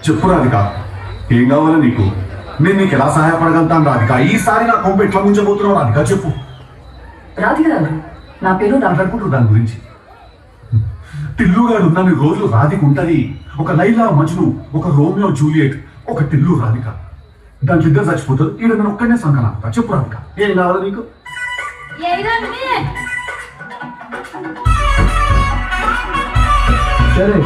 చెప్పు రాధిక, ఏం కావాలో నీకు? నేను నీకు ఎలా సహాయపడగలుగుతాను రాధిక? ఈసారి నా కొంప ఎట్లా ముంచబోతున్నావు రాధిక? చెప్పు. రాధిక గారు, నా పేరు మాట్లాడుకుంటారు దాని గురించి. టిల్లుగాడు నన్ను రోజు రాధిక ఉంటది. ఒక లైలా మజ్ను, ఒక రోమియో జూలియట్, ఒక టిల్లు రాధిక. దాంట్లో ఇద్దరు చచ్చిపోతారు. ఈడ నేను ఒక్కడనే సంకనాకుతా. చెప్పు రాధిక, ఏం కావాలో నీకు? సరే,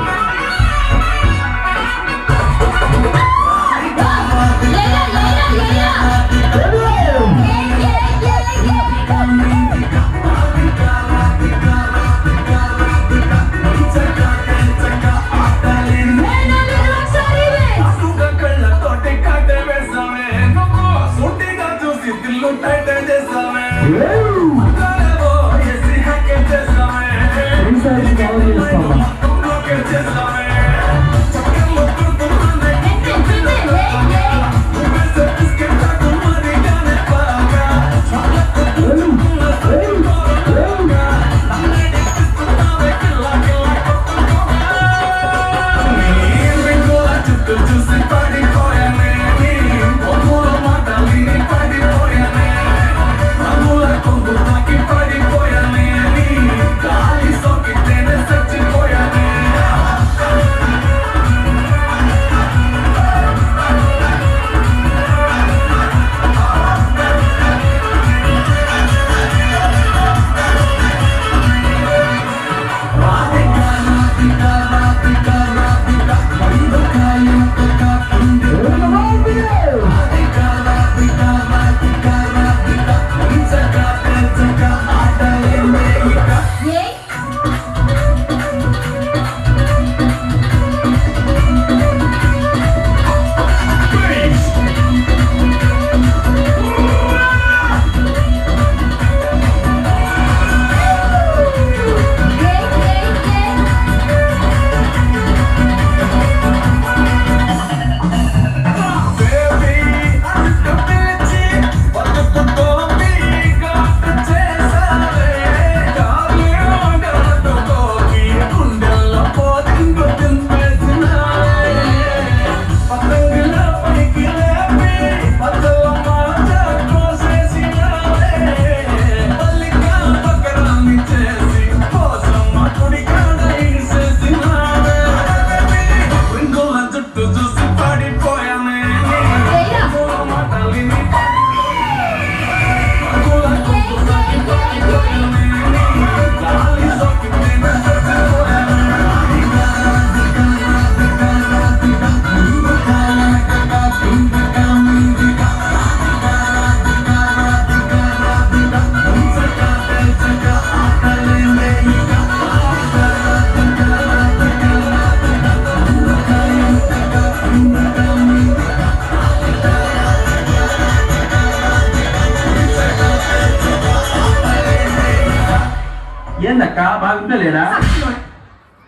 ఏందక్క బాగుంటా లేరా?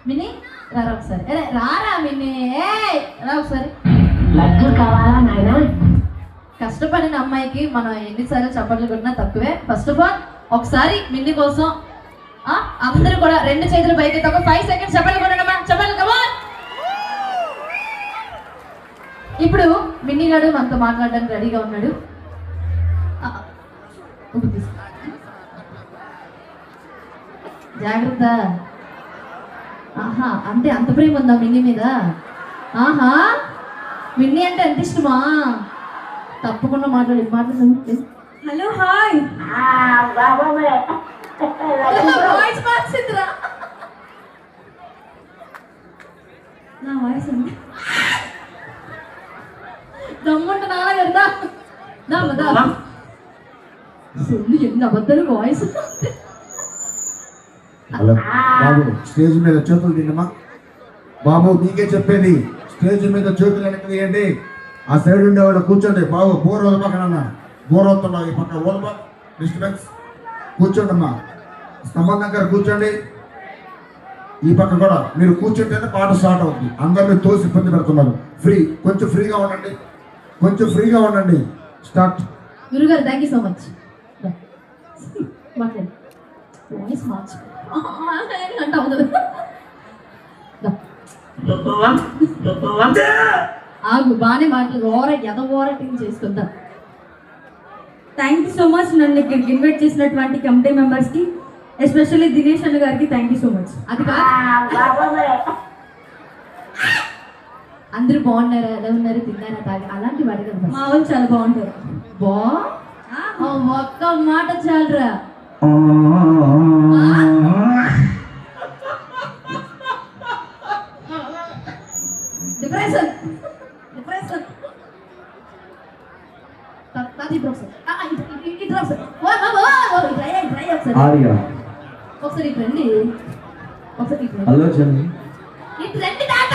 మినీ రారా ఒకసారి. రారా మినీ, రా ఒకసారి. లడ్డు కావాలా నాయన? కష్టపడిన అమ్మాయికి మనం ఎన్నిసార్లు చప్పట్లు కొట్టినా తక్కువే. ఫస్ట్ ఆఫ్ ఆల్ ఒకసారి మిన్ని కోసం అందరూ కూడా రెండు చేతులు పైకి ఒక 5 సెకండ్స్ చప్పట్లు కొట్టడమా, చప్పట్లు కమాన్. ఇప్పుడు మిన్ని గారు మనతో మాట్లాడడానికి రెడీగా ఉన్నాడు. జాగ్రత్త. ఆహా, అంటే అంత ప్రేమ ఉందా మిన్ని మీద? ఆహా, మిన్ని అంటే ఎంత ఇష్టమా? తప్పకుండా మాట్లాడు. Hello, hi. వాయిస్ మార్చిందిరా. నా వాయిస్ ఉంది. దమ్ముంట నాన్నగారు ఎన్ని అబద్ధాలు వాయిస్. హలో బాబు, స్టేజ్ మీద చేతులు తిన్నమా బాబు, నీకే చెప్పేది. స్టేజ్ మీద చేతులు వెనక తీయండి. ఆ సైడ్ ఉండేవాడు కూర్చోండి బాబు. బోర్ రోజు పక్కన బోర్ అవుతున్నావు. ఈ పక్క ఓల్బా డిస్టర్బెన్స్. కూర్చోండి అమ్మా, స్తంభం దగ్గర కూర్చోండి. ఈ పక్క కూడా మీరు కూర్చుంటేనే పాట స్టార్ట్ అవుతుంది. అందరినీ తోసి ఇబ్బంది పెడుతున్నారు. కొంచెం ఫ్రీగా ఉండండి, కొంచెం ఫ్రీగా ఉండండి. స్టార్ట్. గురుగారు, థ్యాంక్ యూ సో మచ్. మాట్లాడు. వాయిస్ మార్చు అంటే ఆగు బాగానే మాటలు ఎదవోరటింగ్ చేసుకుందాం. థ్యాంక్ యూ సో మచ్ నన్ను ఇక్కడికి ఇన్వైట్ చేసినటువంటి కమిటీ మెంబర్స్కి, ఎస్పెషల్లీ దినేష్ అన్న గారికి థ్యాంక్ యూ సో మచ్. అది కాదు, అందరూ బాగున్నారా, ఎలా ఉన్నారు, తిన్నారా, తాగా అలాంటి అడగదు. మా వాళ్ళు చాలా బాగుంటారు. ఒక్క మాట చాలరా. డిప్రెషన్ డిప్రెషన్ ఆర్య ఒకసారి ఇటు రండి, ఒకసారి ఇటు రండి. హలో చెల్లి. ఇటు రండి తాత.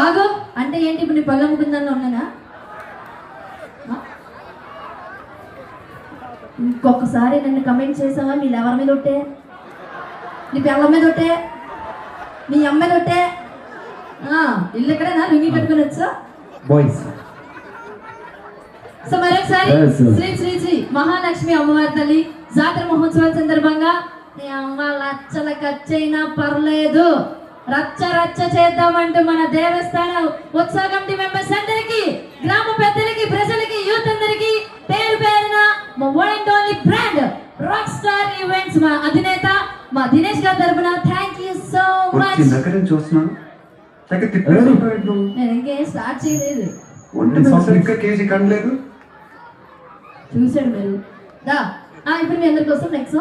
ఆగు అంటే ఏంటి, ఇప్పుడు నీ పళ్ళ ముకుందని ఉన్నానా? ఇంకొకసారి నన్ను కమెంట్ చేసావా, మీరు ఎవరి మీద ఒట్టే, నీ పిల్లల మీద ఒట్టే, మీ అమ్మ మీద ఒట్టే. ఇల్లు ఎక్కడైనా లుంగి కట్టుకుని వచ్చా బాయ్స్. సో మరొకసారి Yes, sir. శ్రీ శ్రీ శ్రీ మహాలక్ష్మి అమ్మవారి తల్లి జాతర మహోత్సవాల సందర్భంగా నీ అమ్మ లచ్చల ఖర్చైనా పర్లేదు, రచ్చ రచ్చ చేద్దామంటూ మన దేవస్థాన ఉత్సవ కమిటీ మెంబర్స్ అందరికి, గ్రామ పెద్దలకి, ప్రజలకి, యూత్ అందరికి పేరు పేరున మా one and only brand rock star events మా అధినేత మా దినేష్ గారి తరపున థ్యాంక్ యూ సో మచ్. దగ్గర చూస్తున్నాను నేను ఇంకేం స్టార్ట్ చేయలేదు, ఇంకా కేజీ కనలేదు. చూసాడు మీరు దా. ఇప్పుడు మీ అందరి కోసం నెక్స్ట్